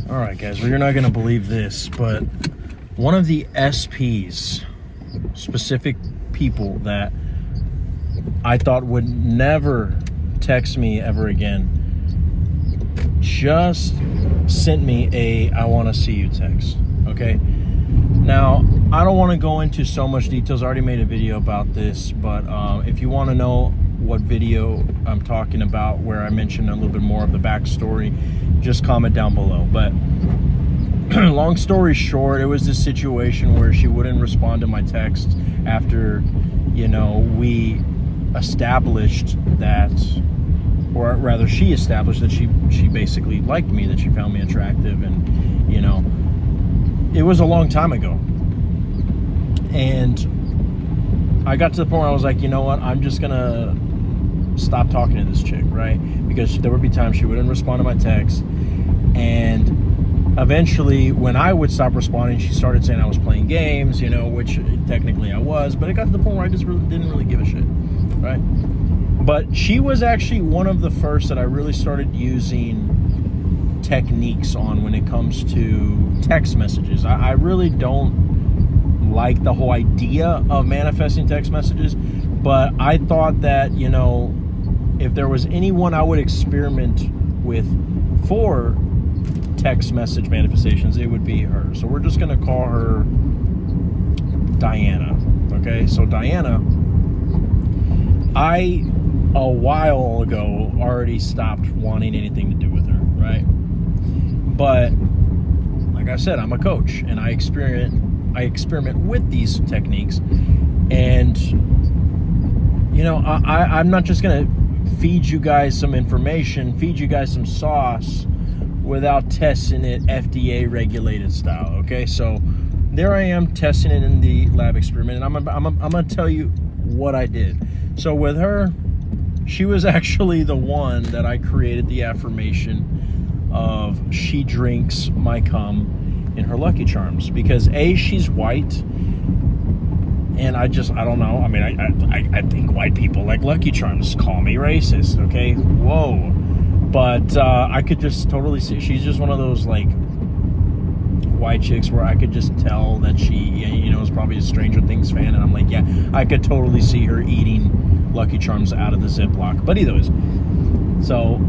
All right, guys, well, you're not going to believe this, but one of the SPs, specific people that I thought would never text me ever again, just sent me a "I want to see you" text. Okay, now I don't want to go into so much details. I already made a video about this, but if you want to know what video I'm talking about, where I mentioned a little bit more of the backstory, just comment down below. But long story short, it was this situation where she wouldn't respond to my text after, we established that, or rather she established that she basically liked me, that she found me attractive, and it was a long time ago. And I got to the point where I was like, you know what, I'm just gonna stop talking to this chick, right? Because there would be times she wouldn't respond to my text, and eventually when I would stop responding, she started saying I was playing games, which technically I was, but it got to the point where I just didn't really give a shit, right? But she was actually one of the first that I really started using techniques on when it comes to text messages. I really don't like the whole idea of manifesting text messages, but I thought that, if there was anyone I would experiment with for text message manifestations, it would be her. So we're just going to call her Diana. Okay, so Diana, a while ago already stopped wanting anything to do with her, right? But like I said, I'm a coach and I experiment with these techniques, and I'm not just gonna feed you guys some information, feed you guys some sauce without testing it FDA regulated style. Okay, so there I am testing it in the lab experiment, and I'm gonna tell you what I did. So with her, she was actually the one that I created the affirmation of she drinks my cum in her Lucky Charms, because A, she's white, and I don't know. I mean, I think white people like Lucky Charms. Call me racist, okay? Whoa. But I could just totally see, she's just one of those like white chicks where I could just tell that she, is probably a Stranger Things fan, and I'm like, yeah, I could totally see her eating Lucky Charms out of the Ziploc. But either ways, so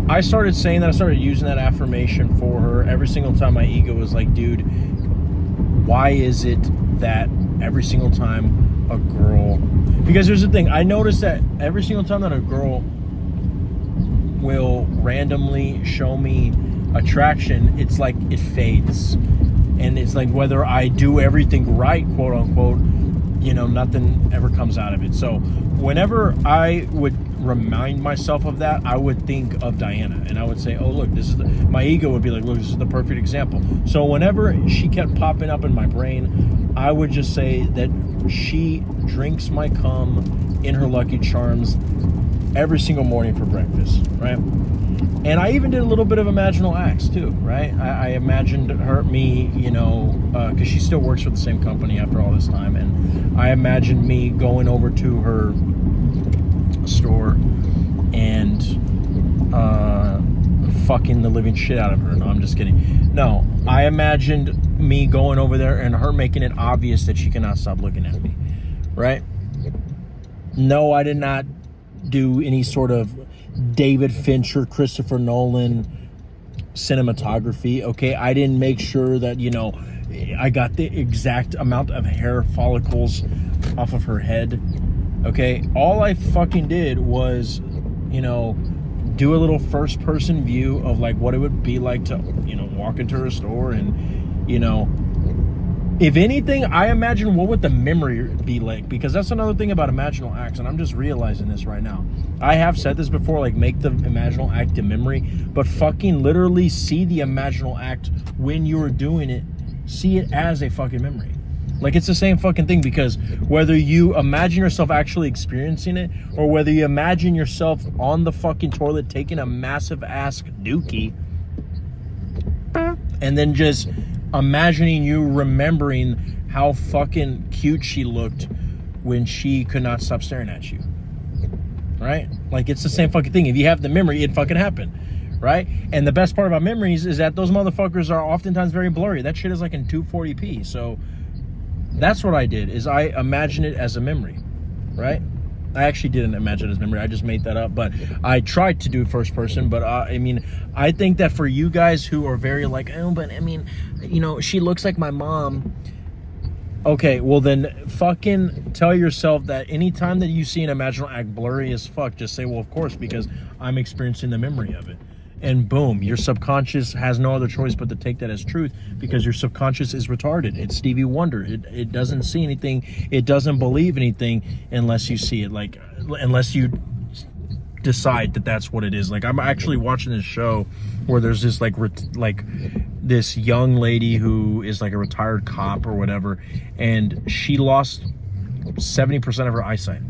I started saying that, I started using that affirmation for her every single time. My ego was like, dude, why is it that every single time a girl, because here's the thing, I noticed that every single time that a girl will randomly show me attraction, it's like it fades, and it's like whether I do everything right, quote unquote, nothing ever comes out of it. So whenever I would remind myself of that, I would think of Diana, and I would say, oh look, this is my ego would be like, look, this is the perfect example. So whenever she kept popping up in my brain, I would just say that she drinks my cum in her Lucky Charms every single morning for breakfast, right? And I even did a little bit of imaginal acts too, right? I imagined me, because she still works for the same company after all this time, and I imagined me going over to her store and fucking the living shit out of her. No, I'm just kidding. No, I imagined me going over there and her making it obvious that she cannot stop looking at me, right? No, I did not do any sort of David Fincher, Christopher Nolan cinematography, okay? I didn't make sure that, I got the exact amount of hair follicles off of her head, okay? All I fucking did was, do a little first person view of like what it would be like to, walk into her store, and, if anything, I imagine what would the memory be like, because that's another thing about imaginal acts, and I'm just realizing this right now. I have said this before, like, make the imaginal act a memory, but fucking literally see the imaginal act when you're doing it. See it as a fucking memory. Like, it's the same fucking thing, because whether you imagine yourself actually experiencing it, or whether you imagine yourself on the fucking toilet taking a massive ass dookie, and then just imagining you remembering how fucking cute she looked when she could not stop staring at you, right? Like, it's the same fucking thing. If you have the memory, it fucking happened, right? And the best part about memories is that those motherfuckers are oftentimes very blurry. That shit is like in 240p. So that's what I did, is I imagined it as a memory, right? I actually didn't imagine it as memory. I just made that up. But I tried to do first person. But I mean, I think that for you guys who are very like, oh, but I mean, you know, she looks like my mom. Okay, well then fucking tell yourself that anytime that you see an imaginal act blurry as fuck, just say, well, of course, because I'm experiencing the memory of it. And boom, your subconscious has no other choice but to take that as truth, because your subconscious is retarded. It's Stevie Wonder. It doesn't see anything. It doesn't believe anything unless you see it, like, unless you decide that that's what it is. Like, I'm actually watching this show where there's this like this young lady who is like a retired cop or whatever, and she lost 70% of her eyesight,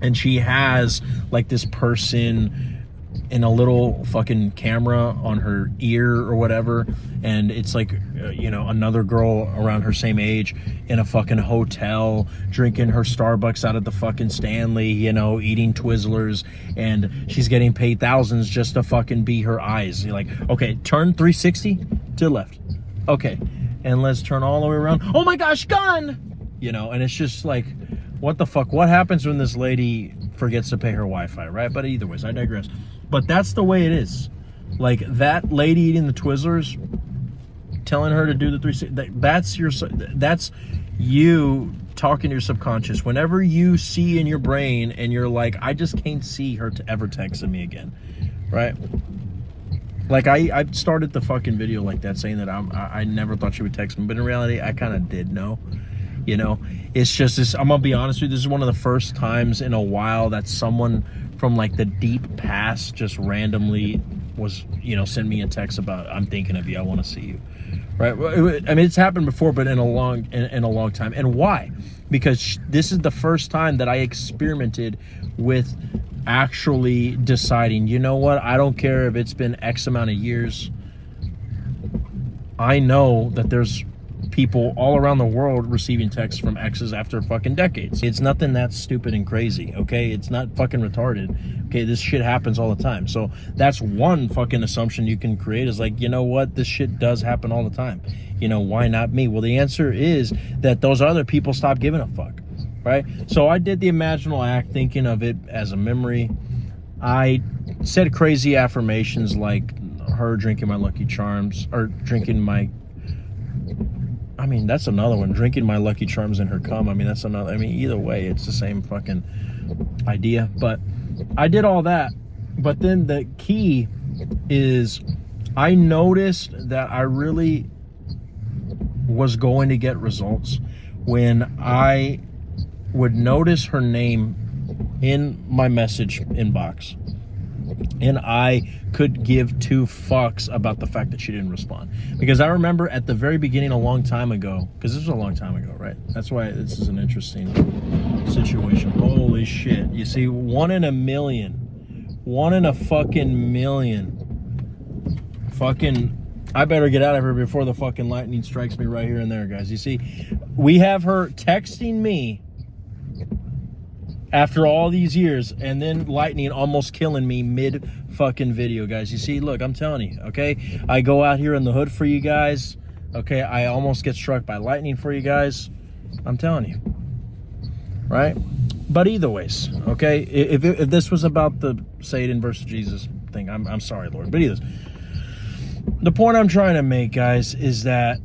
and she has like this person in a little fucking camera on her ear or whatever, and it's like you know, another girl around her same age in a fucking hotel drinking her Starbucks out of the fucking Stanley, you know, eating Twizzlers, and she's getting paid thousands just to fucking be her eyes. You're like, okay, turn 360 to the left, okay, and let's turn all the way around. Oh my gosh, gun! You know, and it's just like, what the fuck? What happens when this lady forgets to pay her Wi-Fi, right? But either ways, I digress. But that's the way it is. Like, that lady eating the Twizzlers, telling her to do the 360, that's you talking to your subconscious. Whenever you see in your brain and you're like, I just can't see her to ever texting me again, right? Like, I started the fucking video like that, saying that I never thought she would text me, but in reality, I kind of did know. You know, it's just this, I'm gonna be honest with you, this is one of the first times in a while that someone from like the deep past just randomly was, you know, send me a text about, I'm thinking of you, I want to see you, right? I mean, it's happened before, but in a long time. And why? Because this is the first time that I experimented with actually deciding, you know what, I don't care if it's been X amount of years, I know that there's people all around the world receiving texts from exes after fucking decades. It's nothing that stupid and crazy, okay? It's not fucking retarded, okay? This shit happens all the time. So that's one fucking assumption you can create, is like, you know what, this shit does happen all the time. You know, why not me? Well, the answer is that those other people stop giving a fuck, right? So I did the imaginal act thinking of it as a memory. I said crazy affirmations like her drinking my Lucky Charms, or drinking my, I mean, that's another one. Drinking my Lucky Charms in her cum. I mean, that's another. I mean, either way, it's the same fucking idea. But I did all that. But then the key is, I noticed that I really was going to get results when I would notice her name in my message inbox, and I could give two fucks about the fact that she didn't respond. Because I remember at the very beginning, a long time ago, because this was a long time ago, right? That's why this is an interesting situation. Holy shit. You see, 1 in a million. 1 in a fucking million. Fucking, I better get out of here before the fucking lightning strikes me right here and there, guys. You see, we have her texting me after all these years, and then lightning almost killing me mid fucking video, guys. You see, look, I'm telling you, okay? I go out here in the hood for you guys, okay? I almost get struck by lightning for you guys. I'm telling you, right? But either ways, okay? If this was about the Satan versus Jesus thing, I'm sorry, Lord. But either, the point I'm trying to make, guys, is that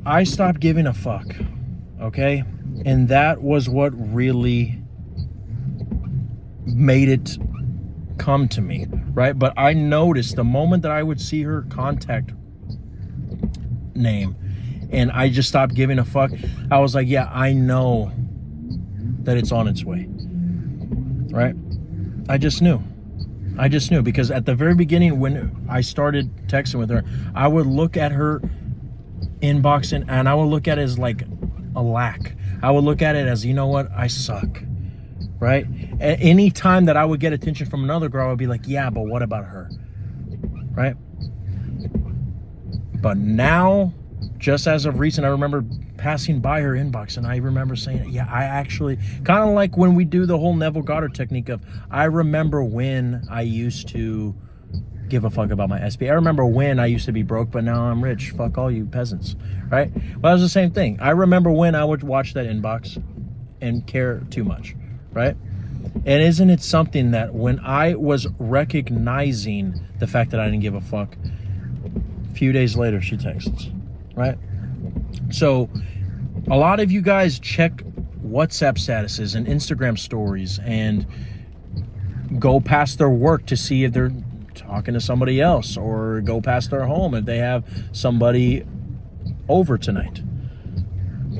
I stopped giving a fuck, okay? And that was what really made it come to me, right? But I noticed the moment that I would see her contact name and I just stopped giving a fuck, I was like, yeah, I know that it's on its way, right? I just knew, because at the very beginning when I started texting with her, I would look at her inbox and I would look at it as like a lack. I would look at it as, you know what, I suck. Right? Any time that I would get attention from another girl, I would be like, yeah, but what about her? Right? But now, just as of recent, I remember passing by her inbox and I remember saying, yeah, I actually, kind of like when we do the whole Neville Goddard technique of, I remember when I used to give a fuck about my SP. I remember when I used to be broke, but now I'm rich. Fuck all you peasants, right? Well, it was the same thing. I remember when I would watch that inbox and care too much, right? And isn't it something that when I was recognizing the fact that I didn't give a fuck, a few days later she texts, right? So a lot of you guys check WhatsApp statuses and Instagram stories and go past their work to see if they're talking to somebody else, or go past their home if they have somebody over tonight.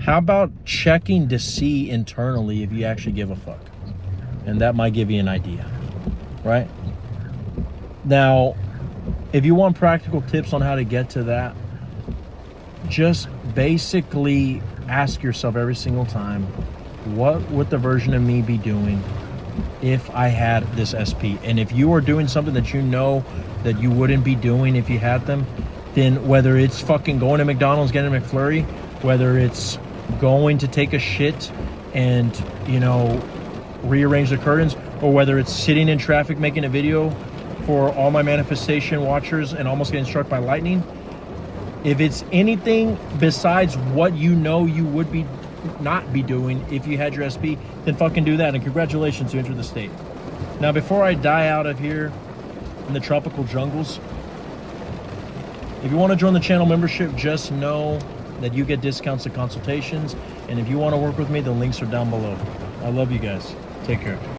How about checking to see internally if you actually give a fuck? And that might give you an idea, right? Now, if you want practical tips on how to get to that, just basically ask yourself every single time, what would the version of me be doing if I had this SP? And if you are doing something that you know that you wouldn't be doing if you had them, then whether it's fucking going to McDonald's, getting a McFlurry, whether it's going to take a shit and, you know, rearrange the curtains, or whether it's sitting in traffic making a video for all my manifestation watchers and almost getting struck by lightning, if it's anything besides what you know you would be not be doing if you had your SP, then fucking do that, and congratulations, you entered the state. Now, before I die out of here in the tropical jungles, if you want to join the channel membership, just know that you get discounts and consultations, and if you want to work with me, the links are down below. I love you guys. Take care.